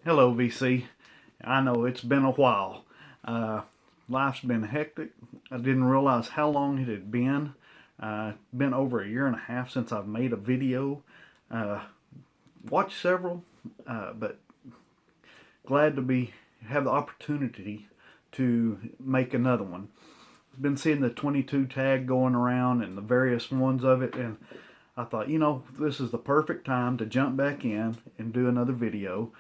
Hello, VC. I know it's been a while. Uh, Life's been hectic. I didn't realize how long it had been. Been over a year and a half since I've made a video. Uh, Watched several, but glad to be have the opportunity to make another one. Been seeing the 22 tag going around and the various ones of it, and I thought, this is the perfect time to jump back in and do another video.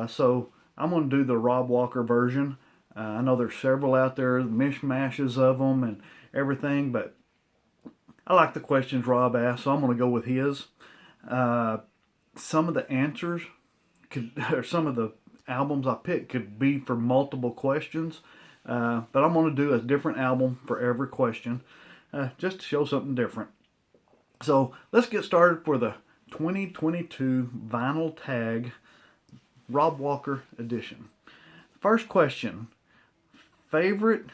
So I'm going to do the Rob Walker version. I know there's several out there, mishmashes of them and everything, but I like the questions Rob asked, so I'm going to go with his. Uh, some of the answers or some of the albums I picked could be for multiple questions, but I'm going to do a different album for every question, just to show something different. So let's get started for the 2022 vinyl tag Rob Walker edition. First question: favorite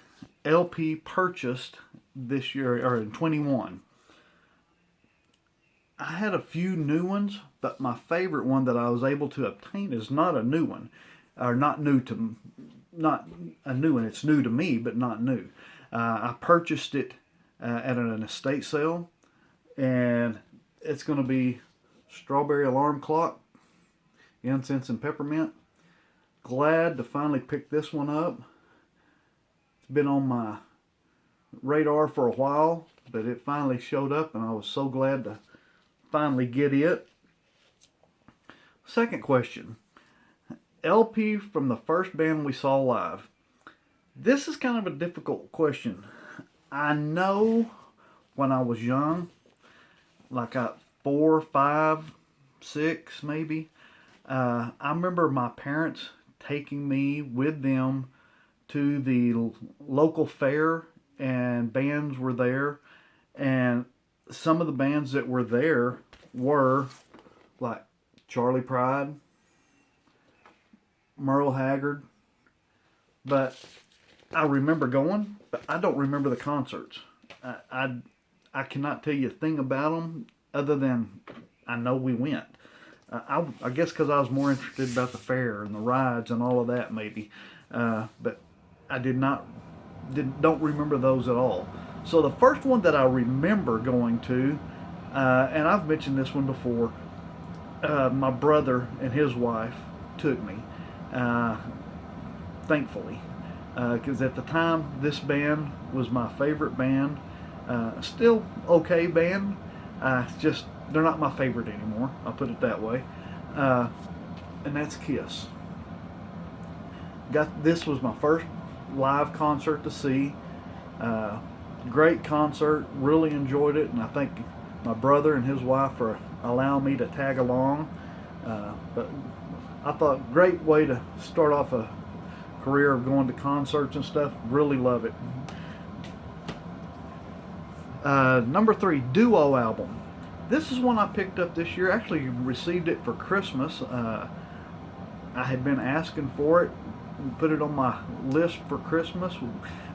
LP purchased this year or in 21? I had a few new ones, but my favorite one that I was able to obtain is not a new one, or not a new one. It's new to me, but not new. I purchased it at an estate sale, and it's going to be Strawberry Alarm Clock, Incense and Peppermint. Glad to finally pick this one up. It's been on my radar for a while, but it finally showed up, and I was so glad to finally get it. Second question: LP from the first band we saw live. This is kind of a difficult question. I know when I was young, like at 4, 5, 6 maybe, I remember my parents taking me with them to the local fair, and bands were there, and some of the bands that were there were like Charlie Pride, Merle Haggard, but I remember going, but I don't remember the concerts. I cannot tell you a thing about them other than I know we went. I guess because I was more interested about the fair and the rides and all of that maybe, but I don't remember those at all. So the first one that I remember going to, and I've mentioned this one before, my brother and his wife took me, thankfully, because at the time this band was my favorite band. Still okay band, just they're not my favorite anymore. I'll put it that way, and that's Kiss. This was my first live concert to see. Great concert, really enjoyed it, and I thank my brother and his wife for allowing me to tag along. But I thought great way to start off a career of going to concerts and stuff. Really love it. Number 3, duo album. This is one I picked up this year. Actually received it for Christmas. I had been asking for it. Put it on my list for Christmas.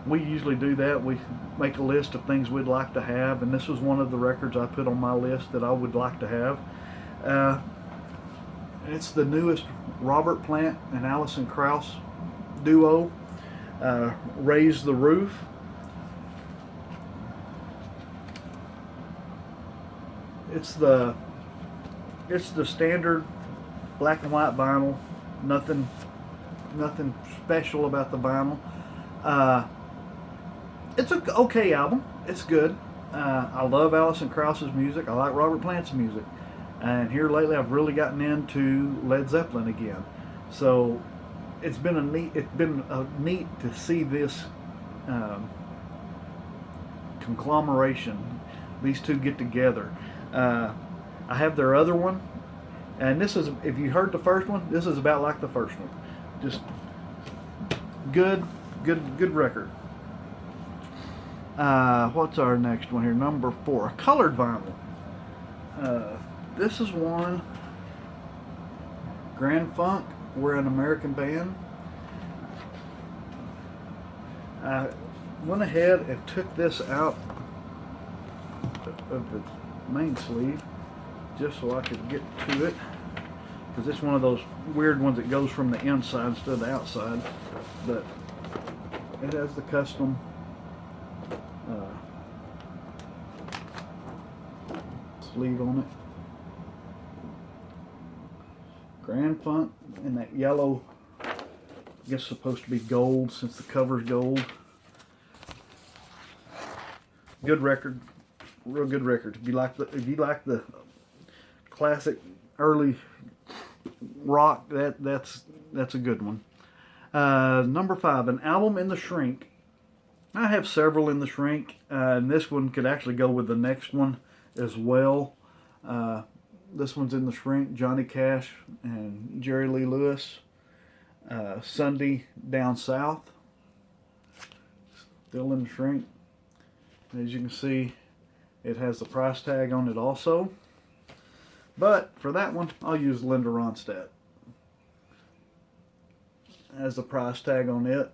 We usually do that. We make a list of things we'd like to have, and this was one of the records I put on my list that I would like to have. It's the newest Robert Plant and Alison Krauss duo, Raise the Roof. It's the standard black and white vinyl. Nothing special about the vinyl. It's an okay album. It's good. I love Alison Krauss's music. I like Robert Plant's music. And here lately, I've really gotten into Led Zeppelin again. So it's been a neat to see this conglomeration. These two get together. I have their other one, and this is, if you heard the first one, this is about like the first one. Just good record. What's our next one here? Number 4, a colored vinyl. This is one, Grand Funk. We're an American band. I went ahead and took this out of the main sleeve just so I could get to it. because it's one of those weird ones that goes from the inside instead of the outside. But it has the custom sleeve on it. Grand Funk in that yellow, I guess supposed to be gold since the cover's gold. Good record, real good record. If you like the classic early rock, that's a good one. Number 5, an album in the shrink. I have several in the shrink, and this one could actually go with the next one as well. This one's in the shrink. Johnny Cash and Jerry Lee Lewis. Sunday Down South. Still in the shrink. As you can see, it has the price tag on it also. But for that one, I'll use Linda Ronstadt. Has the price tag on it.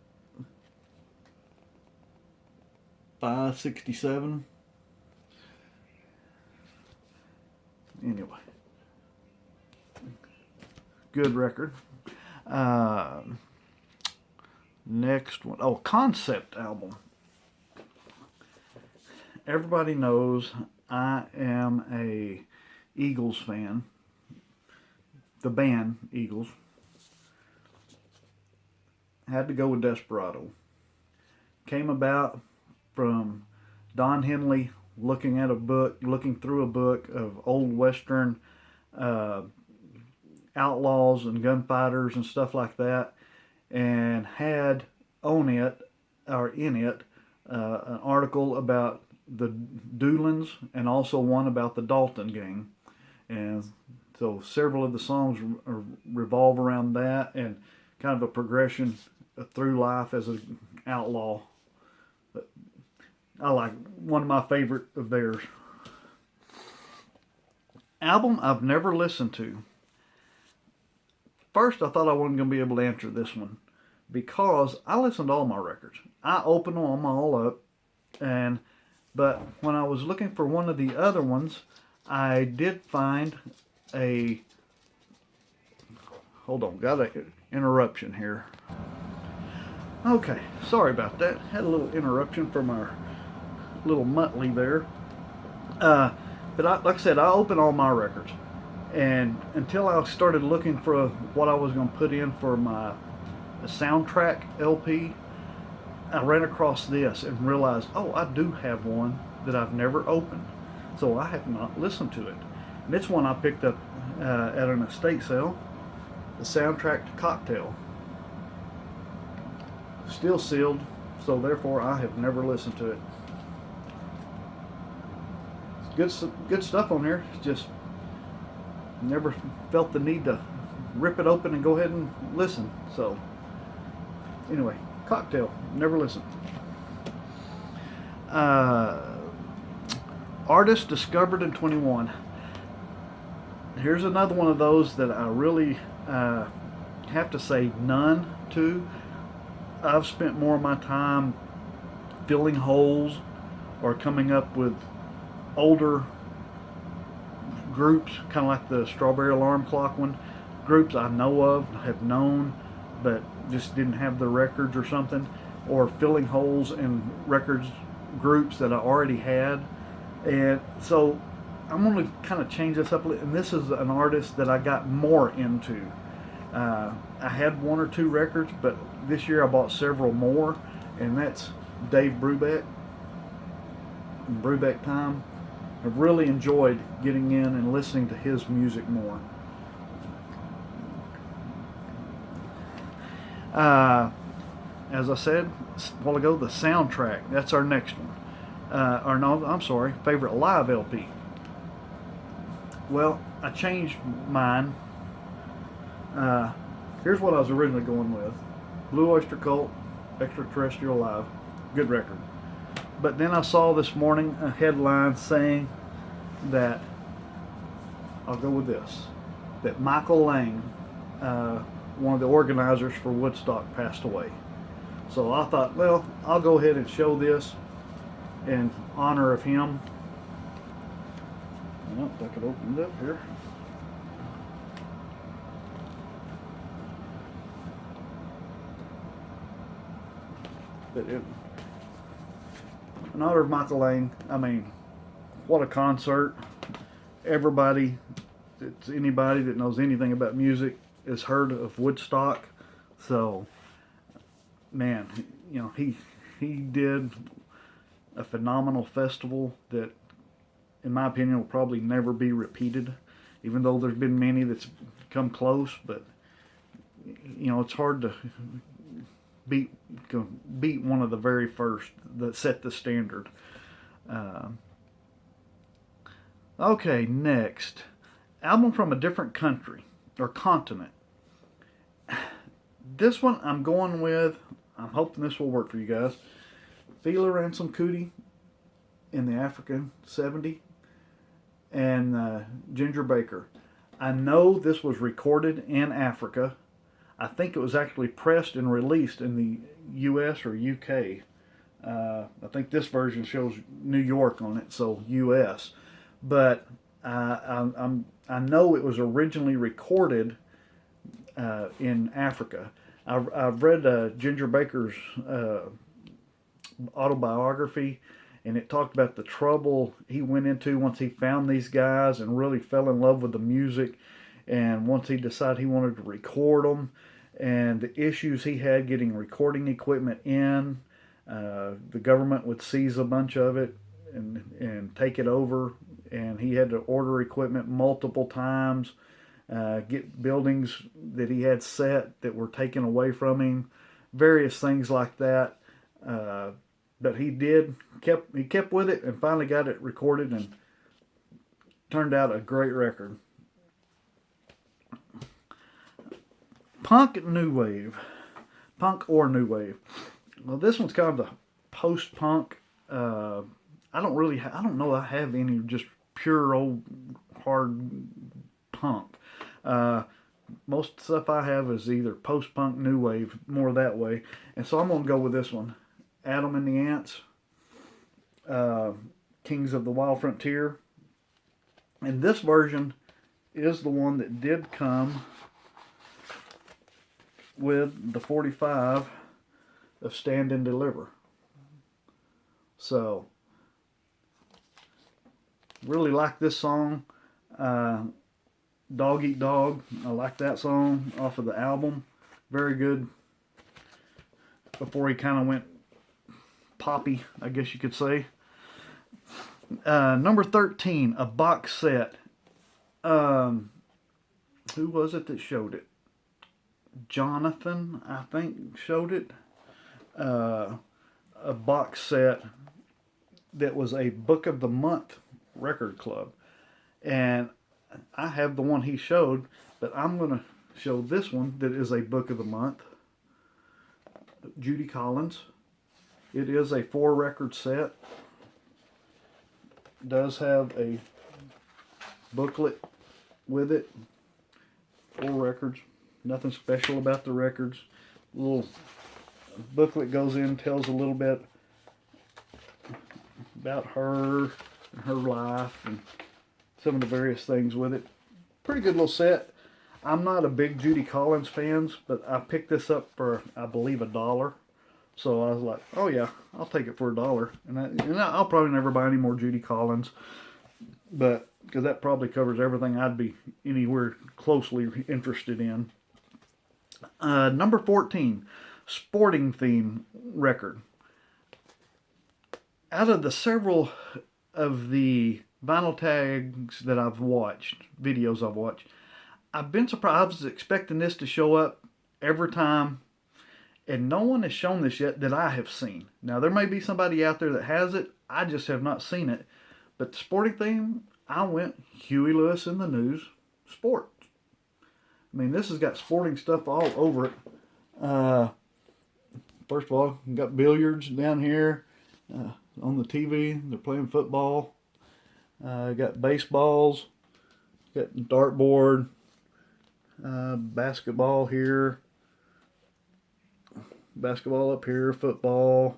$5.67. Anyway, good record. Next one, oh, concept album. Everybody knows I am a Eagles fan. The band Eagles. Had to go with Desperado. Came about from Don Henley looking through a book of old Western outlaws and gunfighters and stuff like that, and had in it an article about the Doolins and also one about the Dalton gang. And so several of the songs revolve around that and kind of a progression through life as an outlaw. I like one of my favorite of theirs. Album I've never listened to. First, I thought I wasn't going to be able to answer this one because I listen to all my records. I open them all up, but when I was looking for one of the other ones, I did find a. Hold on, got an interruption here. Okay, sorry about that. Had a little interruption from our little Muttley there. But like I said, I open all my records. And until I started looking for what I was going to put in for my soundtrack LP, I ran across this and realized, oh, I do have one that I've never opened. So I have not listened to it. And it's one I picked up at an estate sale, the soundtrack to Cocktail. Still sealed, so therefore I have never listened to it. It's good stuff on here. Just never felt the need to rip it open and go ahead and listen. So anyway, Cocktail, never listened. Artist discovered in 21. Here's another one of those that I really have to say none to. I've spent more of my time filling holes or coming up with older groups, kind of like the Strawberry Alarm Clock one. Groups I know of, have known, but just didn't have the records or something. Or filling holes in groups that I already had. And so I'm going to kind of change this up a little. And this is an artist that I got more into. I had one or two records, but this year I bought several more, and that's Dave Brubeck. Brubeck Time. I've really enjoyed getting in and listening to his music more. As I said a while ago, the soundtrack. That's our next one. Favorite live LP. Well, I changed mine. Here's what I was originally going with. Blue Oyster Cult, Extraterrestrial Live. Good record. But then I saw this morning a headline saying that, I'll go with this, that Michael Lang, one of the organizers for Woodstock, passed away. So I thought, well, I'll go ahead and show this in honor of him. Well, if I could open it up here. In honor of Michael Lang, I mean, what a concert. Everybody, anybody that knows anything about music has heard of Woodstock. So, man, he did a phenomenal festival that, in my opinion, will probably never be repeated. Even though there's been many that's come close, but it's hard to beat one of the very first that set the standard. Okay, next. Album from a different country or continent. This one I'm going with, I'm hoping this will work for you guys. Fela Ransom Kuti in the African 70 and Ginger Baker. I know this was recorded in Africa. I think it was actually pressed and released in the US or UK. I think this version shows New York on it, so US. But I know it was originally recorded in Africa. I've read Ginger Baker's autobiography, and it talked about the trouble he went into once he found these guys and really fell in love with the music. And once he decided he wanted to record them, and the issues he had getting recording equipment in, the government would seize a bunch of it and take it over, and he had to order equipment multiple times, get buildings that he had set that were taken away from him, various things like that. But he kept with it and finally got it recorded and turned out a great record. Punk or new wave. Well, this one's kind of a post-punk. I don't know I have any just pure old hard punk. Most stuff I have is either post-punk, new wave, more that way. And so I'm going to go with this one. Adam and the Ants, Kings of the Wild Frontier. And this version is the one that did come with the 45 of Stand and Deliver. So, really like this song. Dog Eat Dog. I like that song off of the album. Very good. Before he kind of went poppy, I guess you could say. Number 13, a box set. Who was it that showed it? Jonathan, I think, showed it. A box set that was a Book of the Month record club. And I have the one he showed, but I'm going to show this one that is a Book of the Month. Judy Collins. It is a 4-record set. Does have a booklet with it. 4 records. Nothing special about the records. Little booklet goes in, tells a little bit about her and her life and some of the various things with it. Pretty good little set. I'm not a big Judy Collins fan, but I picked this up for, I believe, $1. So I was like, oh yeah, I'll take it for $1. And I'll probably never buy any more Judy Collins, but because that probably covers everything I'd be anywhere closely interested in. Number 14, sporting theme record. Out of the several of the vinyl tags that I've watched, videos I've watched, I've been surprised. I was expecting this to show up every time, and no one has shown this yet that I have seen. Now, there may be somebody out there that has it. I just have not seen it. But the sporting theme, I went Huey Lewis in the News, sports. I mean, this has got sporting stuff all over it. First of all, you got billiards down here on the TV. They're playing football. Got baseballs. Got dartboard. Basketball here. Basketball up here. Football.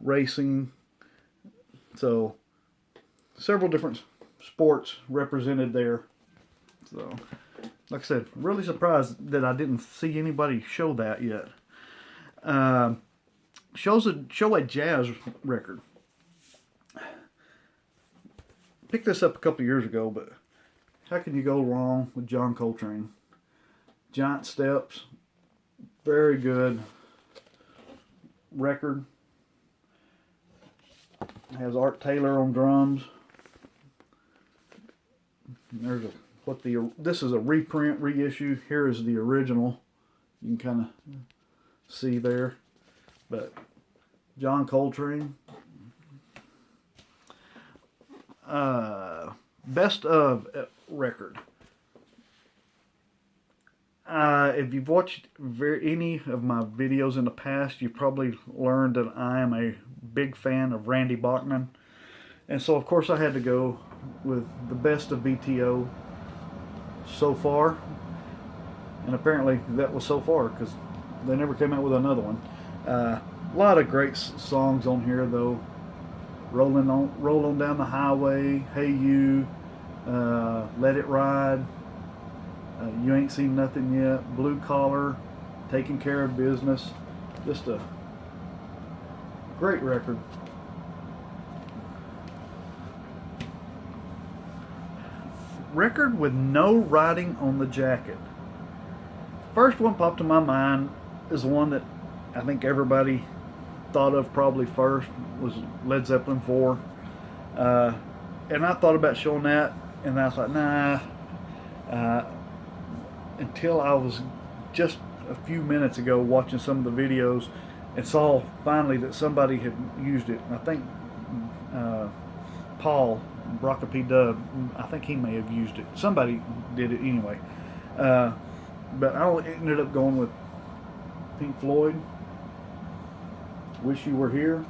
Racing. So, several different sports represented there. So, like I said, really surprised that I didn't see anybody show that yet. show a jazz record. Picked this up a couple years ago, but how can you go wrong with John Coltrane? Giant Steps, very good record. It has Art Taylor on drums. There's this is a reprint, reissue. Here is the original. You can kind of see there. But John Coltrane. Best of record. If you've watched any of my videos in the past, you've probably learned that I am a big fan of Randy Bachman. And so, of course, I had to go with the best of BTO so far. And apparently that was so far, because they never came out with another one. A lot of great songs on here, though. Roll on Down the Highway, Hey You, Let It Ride, You Ain't Seen Nothing Yet, Blue Collar, Taking Care of Business. Just a great record. Record with no writing on the jacket. First one popped in my mind is one that I think everybody thought of probably first, was Led Zeppelin 4. And I thought about showing that, and I was like, nah. Until I was just a few minutes ago watching some of the videos and saw finally that somebody had used it. I think Paul Brocka P. Dub, I think he may have used it. Somebody did it anyway. But I ended up going with Pink Floyd, Wish You Were Here.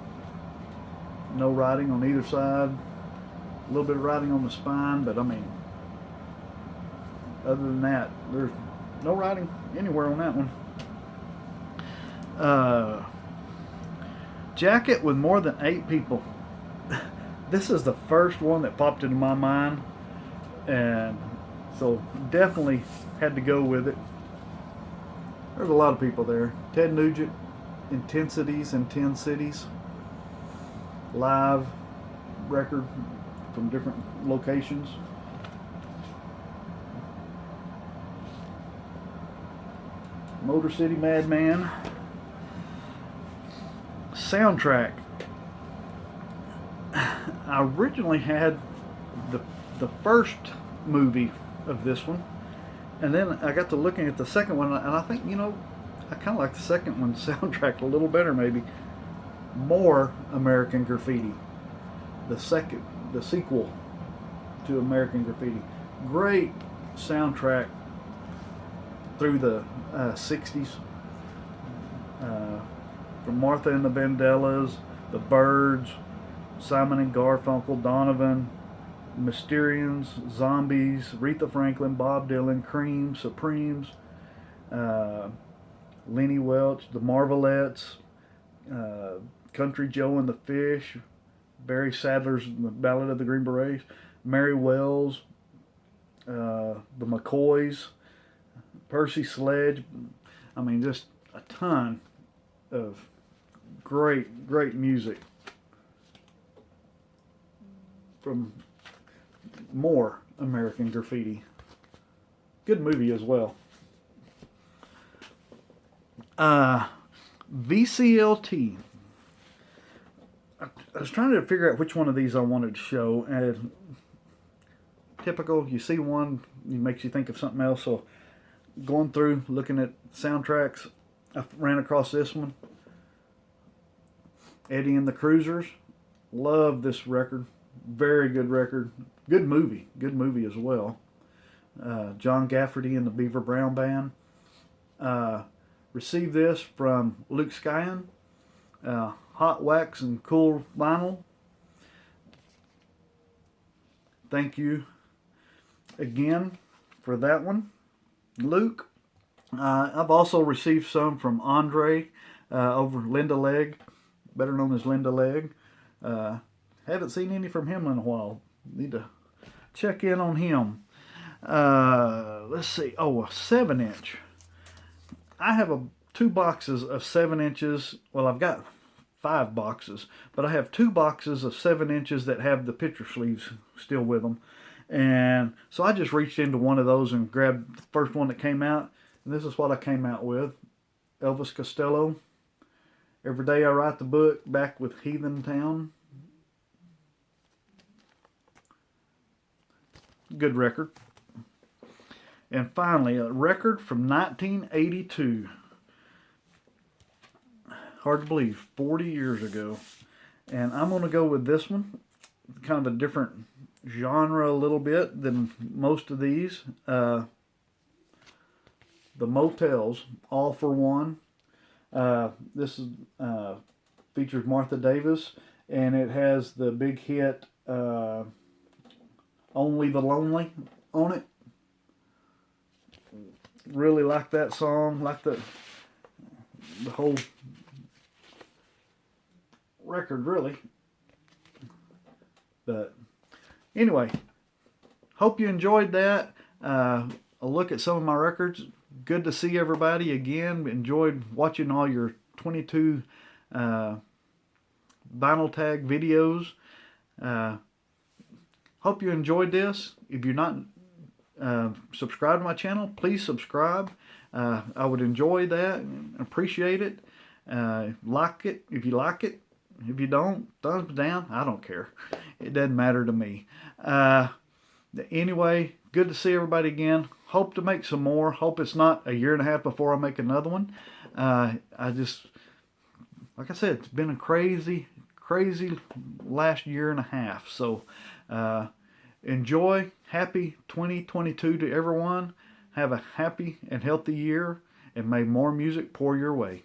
No writing on either side. A little bit of writing on the spine, but I mean, other than that, there's no writing anywhere on that one. Jacket with more than 8 people. This is the first one that popped into my mind, and so definitely had to go with it. There's a lot of people there. Ted Nugent, Intensities in 10 Cities. Live record from different locations. Motor City Madman. Soundtrack. I originally had the first movie of this one, and then I got to looking at the second one, and I think, I kind of like the second one's soundtrack a little better, maybe. More American Graffiti. The sequel to American Graffiti. Great soundtrack through the 60s. From Martha and the Vandellas, The Byrds, Simon and Garfunkel, Donovan, Mysterians, Zombies, Aretha Franklin, Bob Dylan, Cream, Supremes, Lenny Welch, The Marvelettes, Country Joe and the Fish, Barry Sadler's The Ballad of the Green Berets, Mary Wells, the McCoys, Percy Sledge. I mean, just a ton of great music from More American Graffiti. Good movie as well. VCLT. I was trying to figure out which one of these I wanted to show, and typical, you see one, it makes you think of something else. So going through looking at soundtracks, I ran across this one, Eddie and the Cruisers. Love this record. Very good record. Good movie as well. John Gafferty and the Beaver Brown Band. Received this from Luke Skyan. Hot Wax and Cool Vinyl. Thank you again for that one, Luke. I've also received some from Andre over Linda Legg, better known as Linda Legg. Haven't seen any from him in a while. Need to check in on him. Let's see. Oh, a 7-inch. I have 2 boxes of 7 inches. Well, I've got 5 boxes, but I have 2 boxes of 7 inches that have the picture sleeves still with them. And so I just reached into one of those and grabbed the first one that came out. And this is what I came out with. Elvis Costello. Every Day I Write the Book, back with Heathen Town. Good record. And finally, a record from 1982. Hard to believe, 40 years ago. And I'm going to go with this one. Kind of a different genre a little bit than most of these. The Motels, All for One. This is features Martha Davis, and it has the big hit Only the Lonely on it. Really like that song, like the whole record, really. But anyway, hope you enjoyed that. A look at some of my records. Good to see everybody again. Enjoyed watching all your 22 vinyl tag videos. Hope you enjoyed this. If you're not subscribed to my channel, please subscribe. I would enjoy that and appreciate it. Like it if you like it. If you don't, thumbs down. I don't care. It doesn't matter to me. Anyway, good to see everybody again. Hope to make some more. Hope it's not a year and a half before I make another one. I just, like I said, it's been a crazy last year and a half. So enjoy. Happy 2022 to everyone. Have a happy and healthy year, and may more music pour your way.